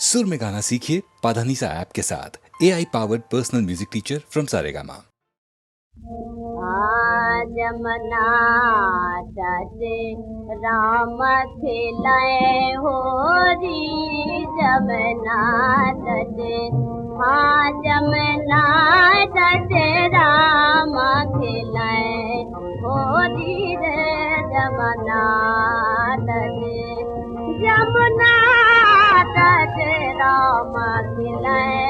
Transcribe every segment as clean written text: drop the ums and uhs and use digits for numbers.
सुर में गाना सीखिए पाधानीसा ऐप के साथ AI powered personal music teacher from Saregama. Jamna तटे राम खिलाए हो री जमना तटे जमना तटे राम खिलाए हो री रे जमना तटे जमुना तटे राम खिलाए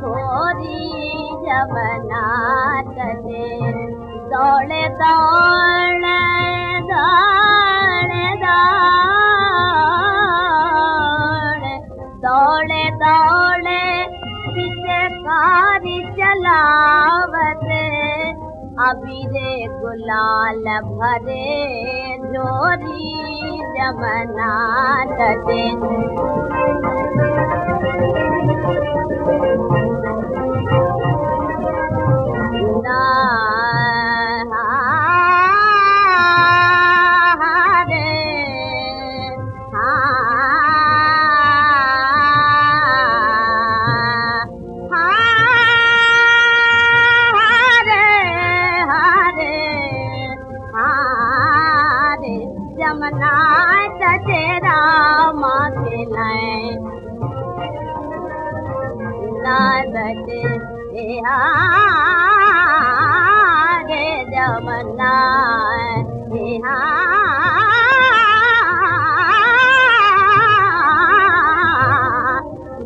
हो री जमना तटे दौड़े दौड़े दौड़े दौड़े दौड़े दौड़े पीछे कारी चलावते अभी रे गुलाल भरे जोरी जमना तटे जमना तटे राम खिलाए नादते रे जमना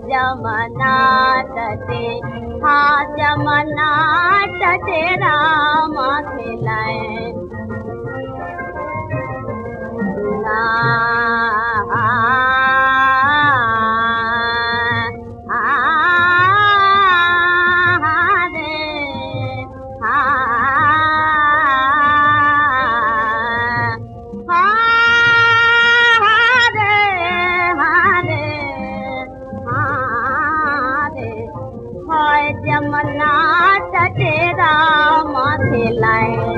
जमना तटे जमना तटे राम खिलाए जमना तटे राम खिलाए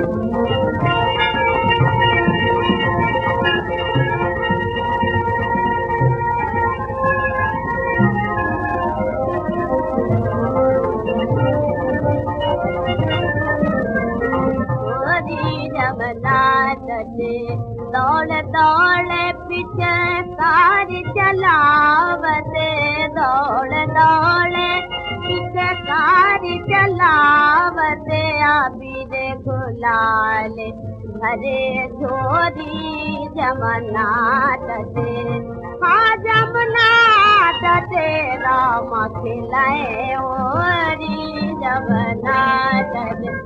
जमना तटे दौड़ दौड़ पीछे कार चलावते दौड़ दौड़ पीछे कार चलावते अभी रे गुलाल भरे झोरी जमना तटे जमना तटे राम खिलाए होरी जमना तटे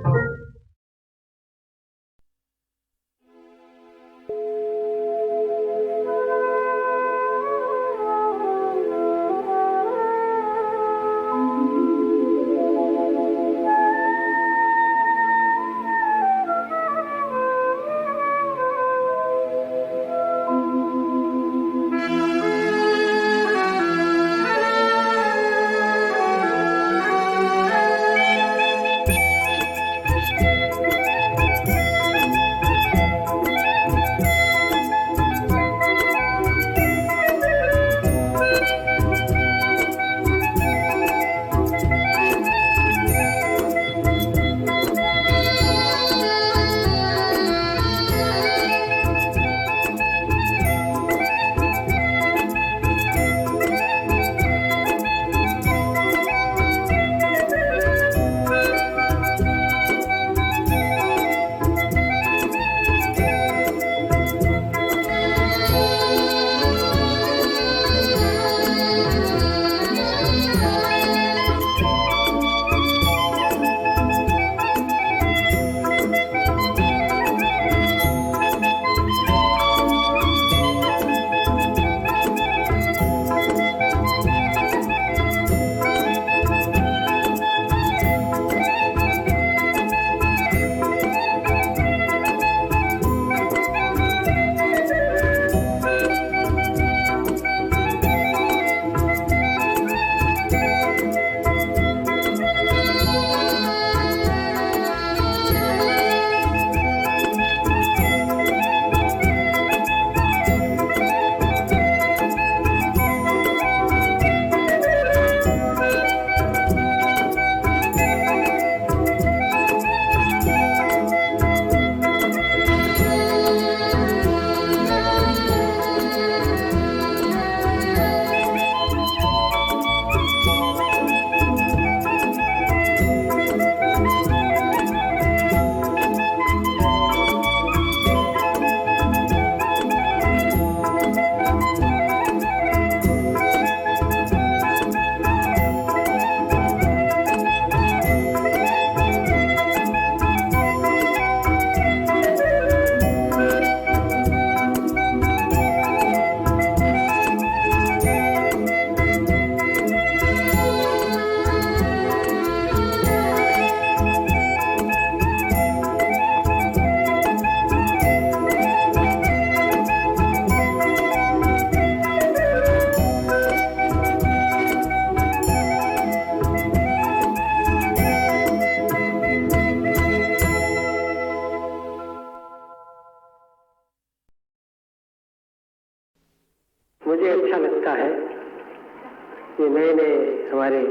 ये नए नए हमारे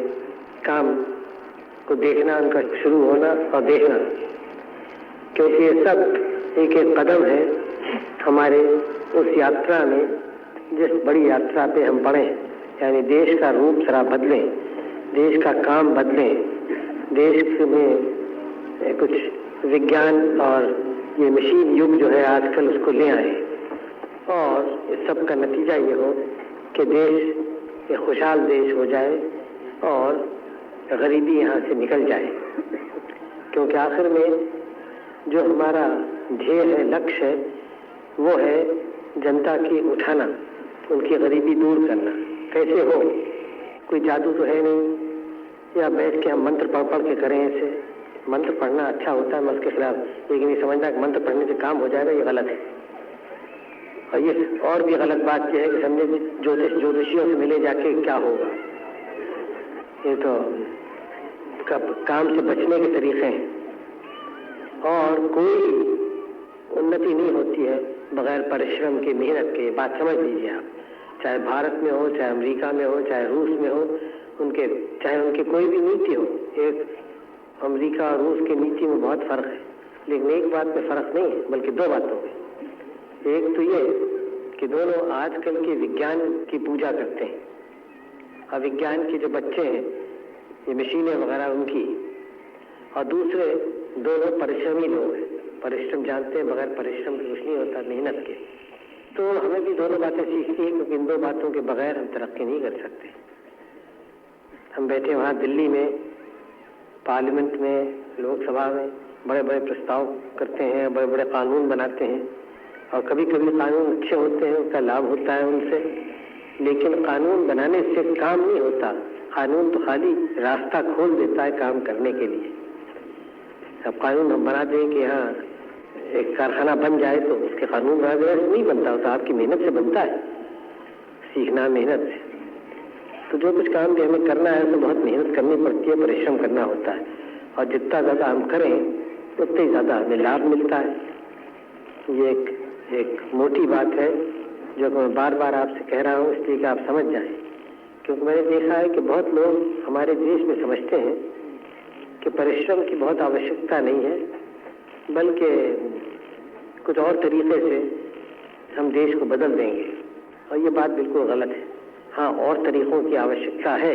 काम को देखना, उनका शुरू होना और देखना, क्योंकि ये सब एक एक कदम है हमारे उस यात्रा में, जिस बड़ी यात्रा पे हम पड़े, यानी देश का रूप जरा बदलें, देश का काम बदलें, देश में कुछ विज्ञान और ये मशीन युग जो है आजकल उसको ले आए, और इस सब का नतीजा ये हो कि देश एक खुशहाल देश हो जाए और गरीबी यहाँ से निकल जाए। क्योंकि आखिर में जो हमारा ध्येय है, लक्ष्य है, वो है जनता की उठाना, उनकी गरीबी दूर करना। कैसे हो? कोई जादू तो है नहीं या बैठ के हम मंत्र पढ़ पढ़ के करें ऐसे। मंत्र पढ़ना अच्छा होता है, मैं उसके खिलाफ, लेकिन ये समझना कि मंत्र पढ़ने से काम हो जाएगा, ये गलत है। और ये और भी गलत बात यह है कि समझे ज्योतिषियों से मिले जाके क्या होगा। ये तो काम से बचने के तरीके हैं, और कोई उन्नति नहीं होती है बगैर परिश्रम के, मेहनत के। बात समझ लीजिए आप, चाहे भारत में हो, चाहे अमेरिका में हो, चाहे रूस में हो, चाहे उनकी कोई भी नीति हो। एक अमेरिका और रूस की नीति में बहुत फर्क है, लेकिन एक बात में फर्क नहीं है, बल्कि दो बातों में। एक तो ये कि दोनों आजकल के विज्ञान की पूजा करते हैं, और विज्ञान के जो बच्चे हैं, ये मशीनें वगैरह उनकी, और दूसरे दोनों परिश्रमी लोग हैं। परिश्रम जानते हैं, बगैर परिश्रम के कुछ नहीं होता, मेहनत के। तो हमें भी दोनों बातें सीखती है, क्योंकि इन दो बातों के बगैर हम तरक्की नहीं कर सकते। हम बैठे वहाँ दिल्ली में पार्लियामेंट में, लोकसभा में बड़े बड़े प्रस्ताव करते हैं, बड़े बड़े कानून बनाते हैं, और कभी कभी कानून अच्छे होते हैं, उसका लाभ होता है उनसे, लेकिन कानून बनाने से काम नहीं होता। कानून तो खाली रास्ता खोल देता है काम करने के लिए। अब कानून हम बना दें कि यहाँ एक कारखाना बन जाए तो उसके कानून बना दें, नहीं बनता होता, आपकी मेहनत से बनता है, सीखना मेहनत से। तो जो कुछ काम भी हमें करना है तो बहुत मेहनत करनी पड़ती है, परिश्रम करना होता है, और जितना ज़्यादा हम करें उतना ही ज़्यादा हमें लाभ मिलता है। ये एक मोटी बात है जो मैं बार बार आपसे कह रहा हूँ, इसलिए कि आप समझ जाएं। क्योंकि मैंने देखा है कि बहुत लोग हमारे देश में समझते हैं कि परिश्रम की बहुत आवश्यकता नहीं है, बल्कि कुछ और तरीके से हम देश को बदल देंगे, और ये बात बिल्कुल गलत है। हाँ, और तरीकों की आवश्यकता है,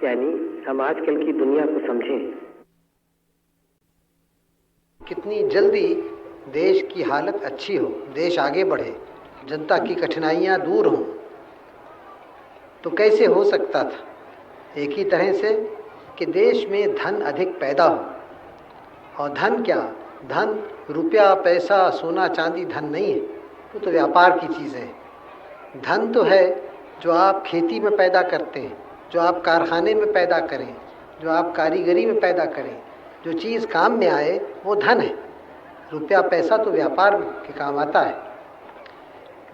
यानी हम आजकल की दुनिया को समझें। कितनी जल्दी देश की हालत अच्छी हो, देश आगे बढ़े, जनता की कठिनाइयाँ दूर हों, तो कैसे हो सकता था? एक ही तरह से कि देश में धन अधिक पैदा हो। और धन क्या? धन रुपया, पैसा, सोना चांदी धन नहीं है, वो तो व्यापार की चीज़ें हैं। धन तो है जो आप खेती में पैदा करते हैं, जो आप कारखाने में पैदा करें, जो आप कारीगरी में पैदा करें, जो चीज़ काम में आए, वो धन है। रुपया पैसा तो व्यापार के काम आता है।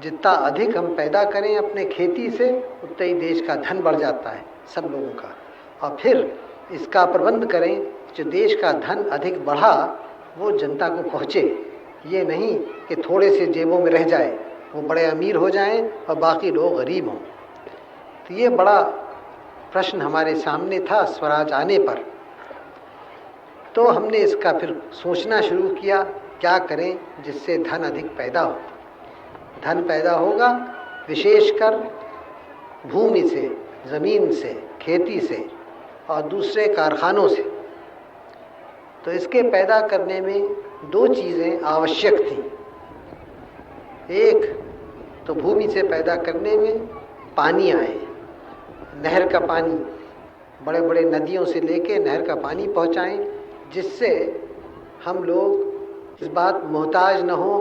जितना अधिक हम पैदा करें अपने खेती से, उतना ही देश का धन बढ़ जाता है, सब लोगों का। और फिर इसका प्रबंध करें, जो देश का धन अधिक बढ़ा वो जनता को पहुँचे। ये नहीं कि थोड़े से जेबों में रह जाए, वो बड़े अमीर हो जाएं और बाकी लोग गरीब हों। तो ये बड़ा प्रश्न हमारे सामने था स्वराज आने पर। तो हमने इसका फिर सोचना शुरू किया, क्या करें जिससे धन अधिक पैदा हो। धन पैदा होगा विशेषकर भूमि से, ज़मीन से, खेती से और दूसरे कारखानों से। तो इसके पैदा करने में दो चीज़ें आवश्यक थी। एक तो भूमि से पैदा करने में पानी आए, नहर का पानी, बड़े बड़े नदियों से लेके नहर का पानी पहुंचाएं, जिससे हम लोग इस बात मोहताज न हो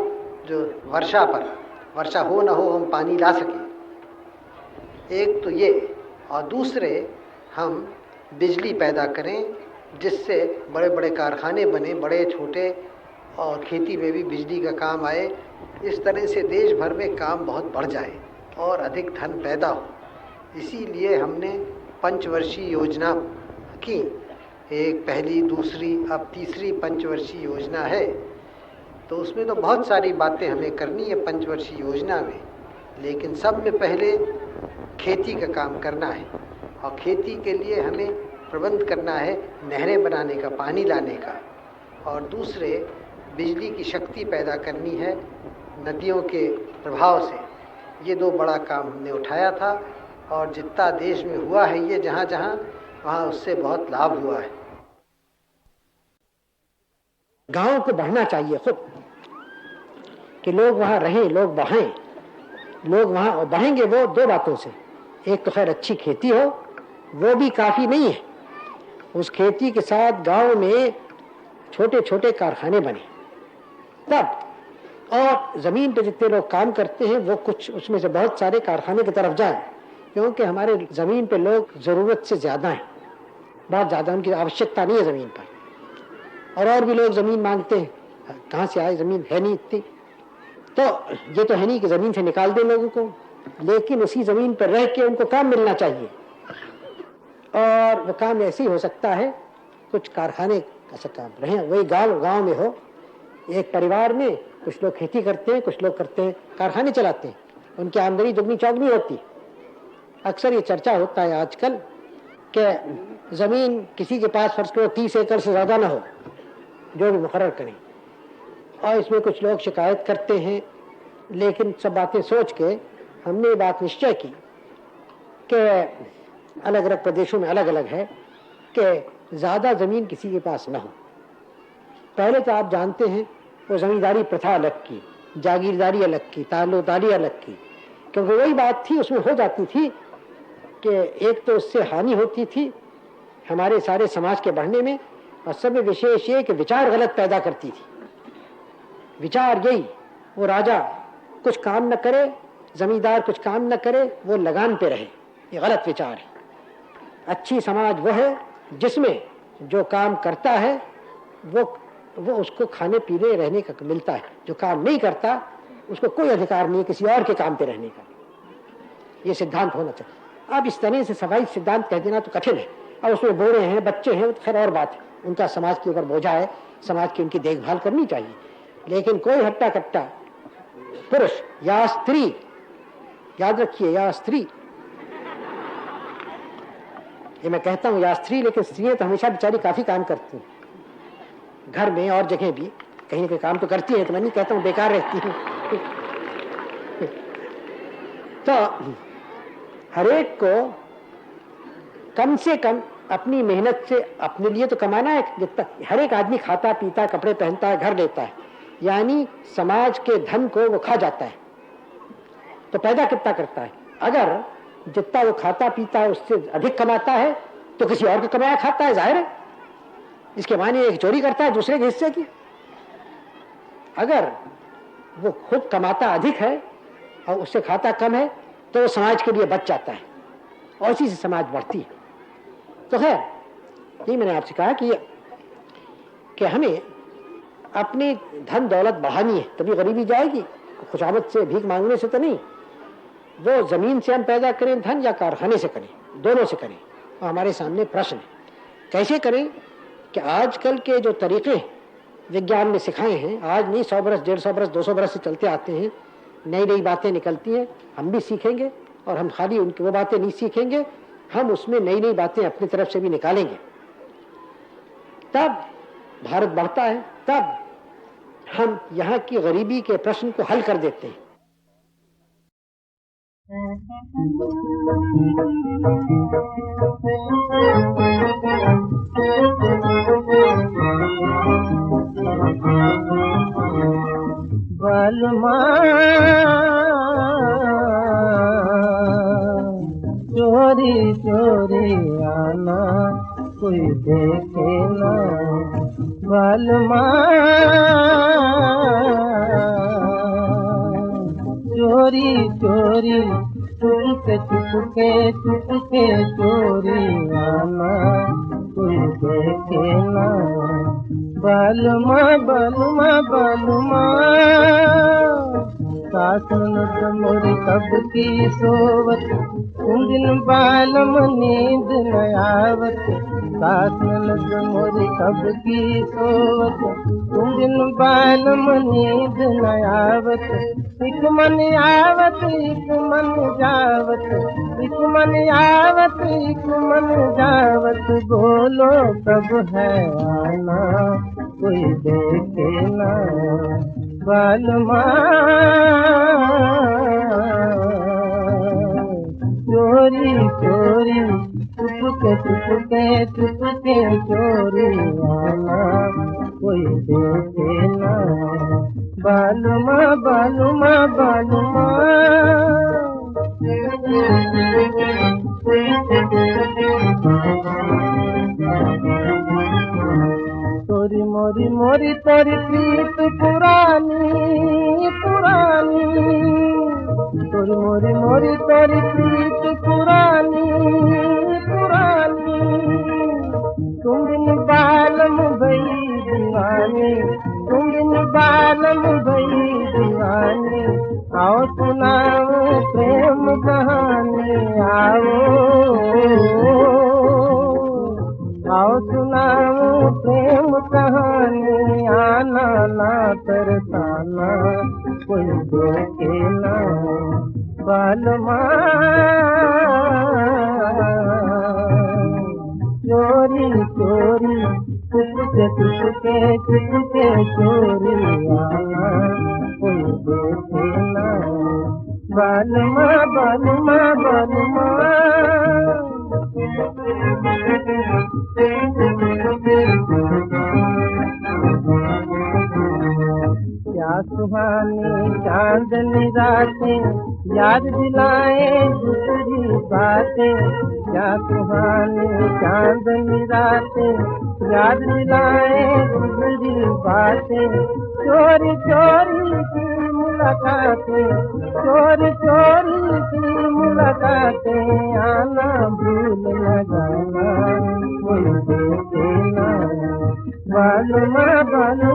जो वर्षा हो ना हो हम पानी ला सकें। एक तो ये, और दूसरे हम बिजली पैदा करें जिससे बड़े बड़े कारखाने बने, बड़े छोटे, और खेती में भी बिजली का काम आए। इस तरह से देश भर में काम बहुत बढ़ जाए और अधिक धन पैदा हो। इसीलिए हमने पंचवर्षीय योजना की, एक पहली, दूसरी, अब तीसरी पंचवर्षीय योजना है। तो उसमें तो बहुत सारी बातें हमें करनी है पंचवर्षीय योजना में, लेकिन सब में पहले खेती का काम करना है। और खेती के लिए हमें प्रबंध करना है नहरें बनाने का, पानी लाने का, और दूसरे बिजली की शक्ति पैदा करनी है नदियों के प्रभाव से। ये 2 बड़ा काम हमने उठाया था और जितना देश में हुआ है ये जहाँ जहाँ, वहाँ उससे बहुत लाभ हुआ है। गाँव को बढ़ना चाहिए खुद, कि लोग वहाँ रहें, लोग बढ़ें। लोग वहाँ बढ़ेंगे वो 2 बातों से। एक तो खैर अच्छी खेती हो, वो भी काफ़ी नहीं है। उस खेती के साथ गांव में छोटे छोटे कारखाने बने तब, और ज़मीन पे जितने लोग काम करते हैं वो कुछ उसमें से बहुत सारे कारखाने की तरफ जाएं, क्योंकि हमारे ज़मीन पे लोग ज़रूरत से ज़्यादा हैं, बहुत ज़्यादा, उनकी आवश्यकता नहीं है ज़मीन पर। और भी लोग ज़मीन मांगते हैं, कहाँ से आए, ज़मीन है नहीं इतनी, तो ये तो है नहीं कि ज़मीन से निकाल दें लोगों को, लेकिन उसी ज़मीन पर रह के उनको काम मिलना चाहिए। और वो काम ऐसे ही हो सकता है, कुछ कारखाने ऐसा काम रहे, वही गांव में हो, एक परिवार में कुछ लोग खेती करते हैं, कुछ लोग करते हैं कारखाने चलाते हैं, उनकी आमदनी दुगनी चौगनी होती। अक्सर ये चर्चा होता है आजकल कि ज़मीन किसी के पास फर्ज करो 30 एकड़ से ज़्यादा ना हो, जो भी मुकर्रर करें, और इसमें कुछ लोग शिकायत करते हैं। लेकिन सब बातें सोच के हमने ये बात निश्चय की कि अलग अलग प्रदेशों में अलग अलग है कि ज़्यादा ज़मीन किसी के पास न हो। पहले तो आप जानते हैं वो ज़मींदारी प्रथा अलग की, जागीरदारी अलग की, ताल्लुकदारी अलग की, क्योंकि वही बात थी, उसमें हो जाती थी कि एक तो उससे हानि होती थी हमारे सारे समाज के बढ़ने में, और सब में विशेष ये कि विचार गलत पैदा करती थी। विचार यही, वो राजा कुछ काम न करे, ज़मींदार कुछ काम न करे, वो लगान पे रहे, ये गलत विचार है। अच्छी समाज वो है जिसमें जो काम करता है वो उसको खाने पीने रहने का मिलता है, जो काम नहीं करता उसको कोई अधिकार नहीं किसी और के काम पे रहने का। ये सिद्धांत होना चाहिए। अब इस तरह से सफाई सिद्धांत कह देना तो कठिन है, अब उसमें बूढ़े हैं, बच्चे हैं, खैर और बात है, उनका समाज के ऊपर बोझा है, समाज की उनकी देखभाल करनी चाहिए। लेकिन कोई हट्टा कट्टा पुरुष या स्त्री, याद रखिए या स्त्री, ये मैं कहता हूँ या स्त्री, लेकिन स्त्रियां तो हमेशा बेचारी काफी काम करती हैं, घर में और जगह भी कहीं ना कहीं काम तो करती है, तो मैं नहीं कहता हूँ बेकार रहती है। तो हरेक को कम से कम अपनी मेहनत से अपने लिए तो कमाना है, जितना हर एक आदमी खाता पीता कपड़े पहनता है, घर लेता है, यानी समाज के धन को वो खा जाता है, तो पैदा कितना करता है? अगर जितना वो खाता पीता है उससे अधिक कमाता है तो किसी और को कमाया खाता है, जाहिर है। इसके माने एक चोरी करता है दूसरे के हिस्से की। अगर वो खुद कमाता अधिक है और उससे खाता कम है तो वो समाज के लिए बच जाता है, और इसी से समाज बढ़ती है। तो खैर यही मैंने आपसे कहा कि हमें अपनी धन दौलत बढ़ानी है, तभी गरीबी जाएगी। खुशामद से भीख मांगने से तो नहीं, वो जमीन से हम पैदा करें धन या कारखाने से करें, दोनों से करें। और हमारे सामने प्रश्न है कैसे करें कि आजकल के जो तरीके विज्ञान में सिखाए हैं, आज नहीं 100 बरस 150 बरस 200 बरस से चलते आते हैं, नई नई बातें निकलती हैं, हम भी सीखेंगे। और हम खाली उनकी वो बातें नहीं सीखेंगे, हम उसमें नई नई बातें अपनी तरफ से भी निकालेंगे, तब भारत बढ़ता है, तब हम यहाँ की गरीबी के प्रश्न को हल कर देते हैं। बालमा चोरी चोरी आना कोई देखे ना, बालमा चोरी चोरी चुपके चुपके चुपके चोरी आना कोई देखे ना, बालमा बालमा बालमा सासन मोरी कब की सोवत, दिन बालम नींद न आवत, सासन मोरी कब की सोवत, दिन बालम नींद न आवत, एक मन आवत एक मन जावत, एक मन आवत एक मन जावत, बोलो कब है आना कोई देखे ना बालमा। चोरी चोरी चुपके चुपके चुपके चोरी आना कोई देखे ना बालुमा बालुमा बालुमा। तोरी मोरी मोरी तोरी प्रीत पुरानी पुरानी, तोरी मोरी मोरी तोरी प्रीत पुरानी पुरानी, तुम बिन बालम भई दीवानी, तुम बिन बालम भई दीवानी, आओ सुनाओ प्रेम कहानी, आओ सुनाओ प्रेम कहानी, आना ना तरसाना कोई देखे ना बालमा। चोरी चोरी चुपके चुपके चुपके चोरी आना कोई देखे ना बालमा बालमा बालमा। क्या सुहानी चांदनी रातें याद दिलाए दूसरी बातें, क्या सुहानी चांदनी रातें याद दिलाए दूसरी बातें, चोरी चोरी की मुलाकातें, चोरी चोरी की मुलाकातें, आना भूल न जाना कोई देखे ना बालुमा बालुमा।